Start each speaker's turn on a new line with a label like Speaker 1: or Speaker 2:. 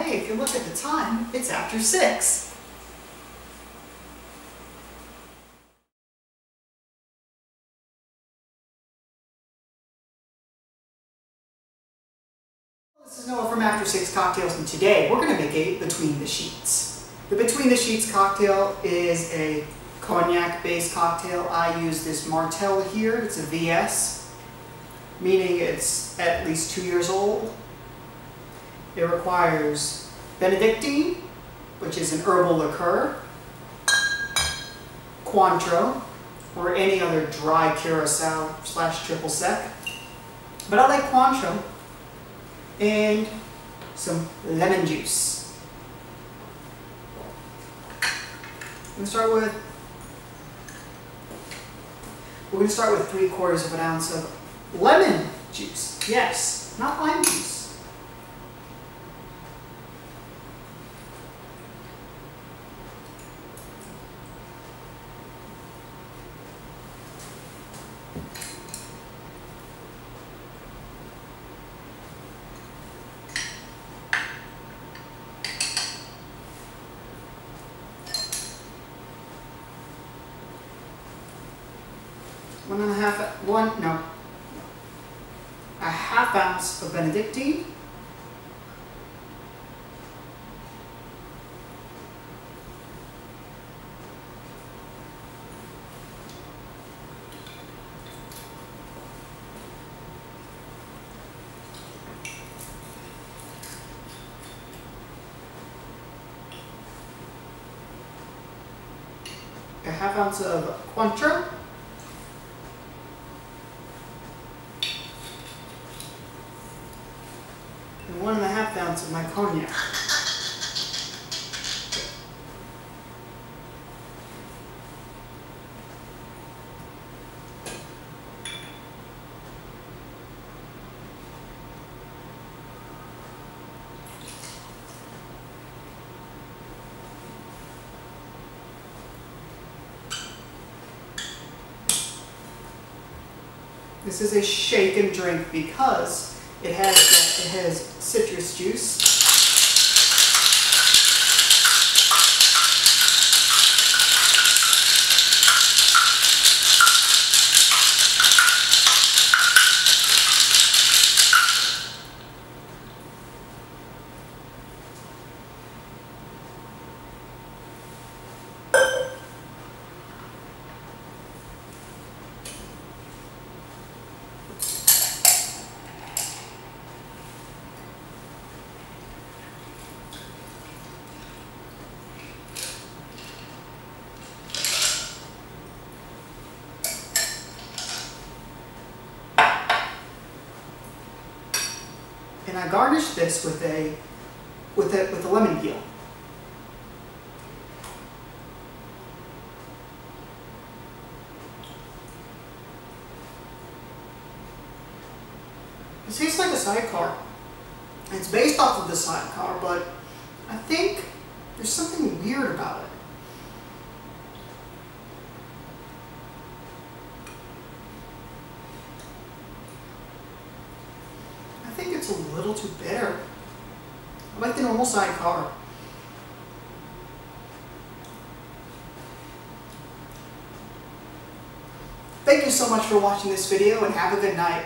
Speaker 1: hey, if you look at the time, it's after 6. This is Noah from After 6 Cocktails, and today we're going to make a Between the Sheets. The Between the Sheets cocktail is a cognac-based cocktail. I use this Martell here. It's a VS, meaning it's at least 2 years old. It requires benedictine, which is an herbal liqueur, cointreau, or any other dry curacao / triple sec. But I like cointreau, and some lemon juice. We're going to start with 3/4 of an ounce of lemon juice. Yes, not lime juice. A half ounce of benedictine, a half ounce of cointreau, and 1.5 ounces of my cognac. This is a shake and drink because it has citrus juice. And I garnish this with a lemon peel. It tastes like a sidecar. It's based off of the sidecar, but I think there's something weird about it. I think it's a little too bitter. I like the normal sidecar. Thank you so much for watching this video, and have a good night.